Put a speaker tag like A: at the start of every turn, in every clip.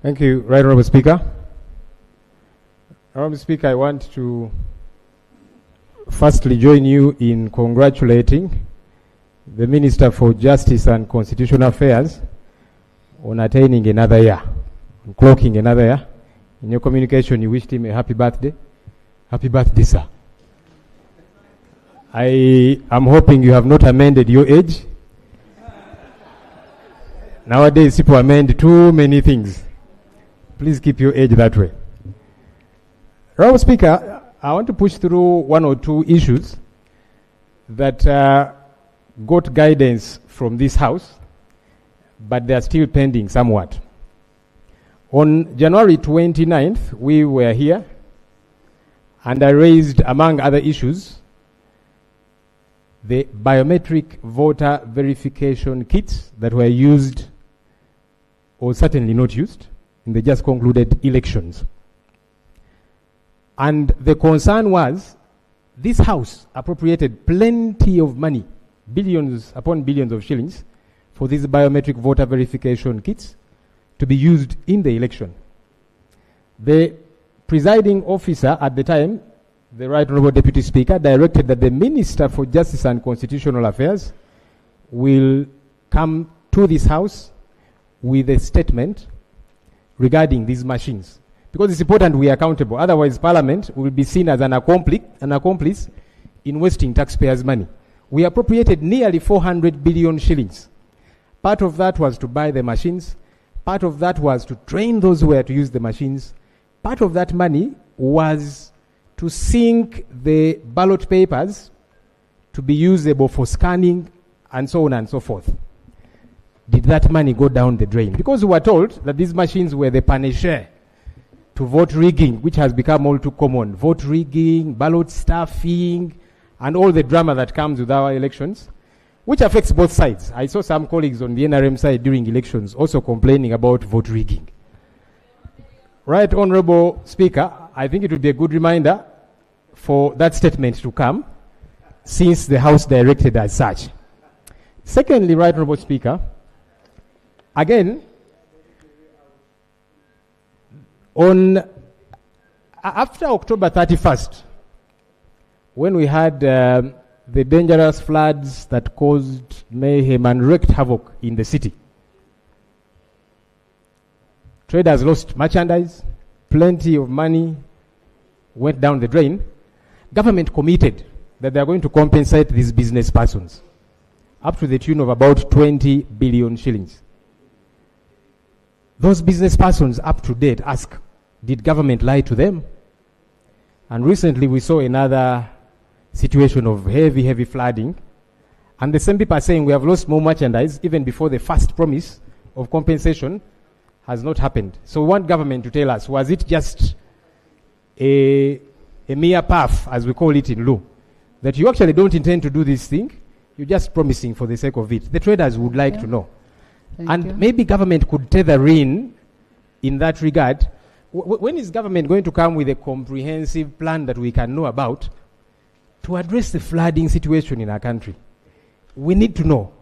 A: Thank you, Right Honourable Speaker. Honourable Speaker, I want to firstly join you in congratulating the Minister for Justice and Constitutional Affairs on attaining another year, on clocking another year. In your communication, you wished him a happy birthday. Happy birthday, sir. I am hoping you have not amended your age. Nowadays, people amend too many things. Please keep your age that way. Honourable Speaker, I want to push through one or two issues that got guidance from this House, but they are still pending somewhat. On January 29th, we were here, and I raised, among other issues, the biometric voter verification kits that were used, or certainly not used, in the just concluded elections. And the concern was, this House appropriated plenty of money, billions upon billions of shillings, for these biometric voter verification kits to be used in the election. The presiding officer at the time, the Right Honourable Deputy Speaker, directed that the Minister for Justice and Constitutional Affairs will come to this House with a statement regarding these machines. Because it's important we are accountable. Otherwise, Parliament will be seen as an accomplice in wasting taxpayers' money. We appropriated nearly 400 billion shillings. Part of that was to buy the machines. Part of that was to train those who were to use the machines. Part of that money was to sync the ballot papers to be usable for scanning and so on and so forth. Did that money go down the drain? Because we were told that these machines were the panacea to vote rigging, which has become all too common. Vote rigging, ballot stuffing, and all the drama that comes with our elections, which affects both sides. I saw some colleagues on the NRM side during elections also complaining about vote rigging. Right Honourable Speaker, I think it would be a good reminder for that statement to come, since the House directed as such. Secondly, Right Honourable Speaker, again, after October 31st, when we had the dangerous floods that caused mayhem and wreaked havoc in the city, traders lost merchandise, plenty of money went down the drain. Government committed that they are going to compensate these business persons up to the tune of about 20 billion shillings. Those business persons up to date ask, did government lie to them? And recently we saw another situation of heavy flooding, and the same people are saying we have lost more merchandise even before the first promise of compensation has not happened. So we want government to tell us, was it just a mere puff, as we call it in law, that you actually don't intend to do this thing, you're just promising for the sake of it? The traders would like to know. Thank you. Maybe government could tether in that regard. When is government going to come with a comprehensive plan that we can know about to address the flooding situation in our country? We need to know.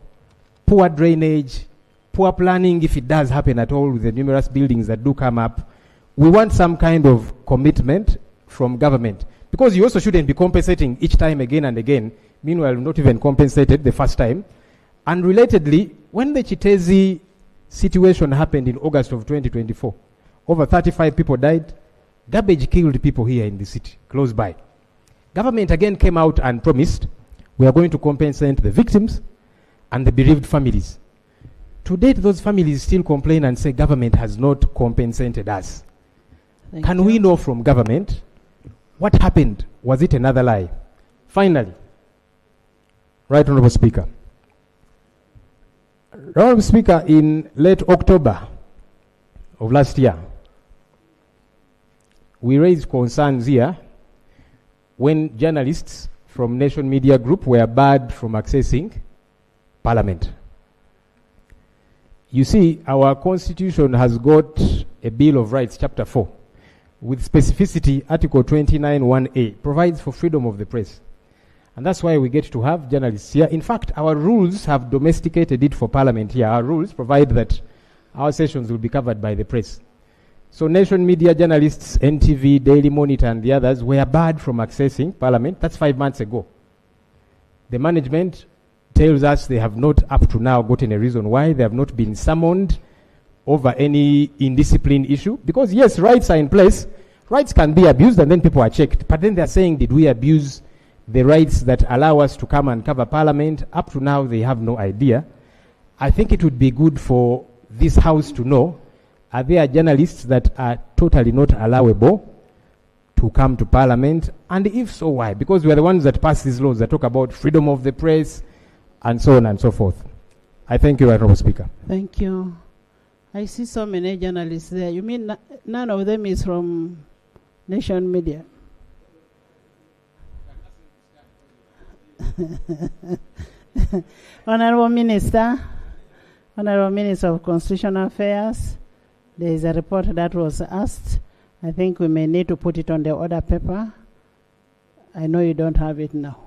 A: Poor drainage, poor planning, if it does happen at all with the numerous buildings that do come up. We want some kind of commitment from government, because you also shouldn't be compensating each time again and again. Meanwhile, not even compensated the first time. And relatedly, when the Chitezi situation happened in August of 2024, over 35 people died. Garbage killed people here in the city, close by. Government again came out and promised we are going to compensate the victims and the bereaved families. To date, those families still complain and say government has not compensated us. Can we know from government what happened? Was it another lie? Finally, Right Honourable Speaker. Honourable Speaker, in late October of last year, we raised concerns here when journalists from Nation Media Group were barred from accessing Parliament. You see, our Constitution has got a Bill of Rights, Chapter 4, with specificity, Article 29(1)(a), provides for freedom of the press. And that's why we get to have journalists here. In fact, our rules have domesticated it for Parliament here. Our rules provide that our sessions will be covered by the press. So nation media journalists, NTV, Daily Monitor, and the others were barred from accessing Parliament. That's 5 months ago. The management tells us they have not up to now gotten a reason why they have not been summoned over any indiscipline issue. Because yes, rights are in place. Rights can be abused and then people are checked. But then they're saying, did we abuse the rights that allow us to come and cover Parliament? Up to now, they have no idea. I think it would be good for this House to know, are there journalists that are totally not allowable to come to Parliament? And if so, why? Because we are the ones that pass these laws that talk about freedom of the press and so on and so forth. I thank you, Honorable Speaker.
B: Thank you. I see so many journalists there. You mean none of them is from Nation Media? Honorable Minister of Constitutional Affairs, there is a report that was asked. I think we may need to put it on the order paper. I know you don't have it now.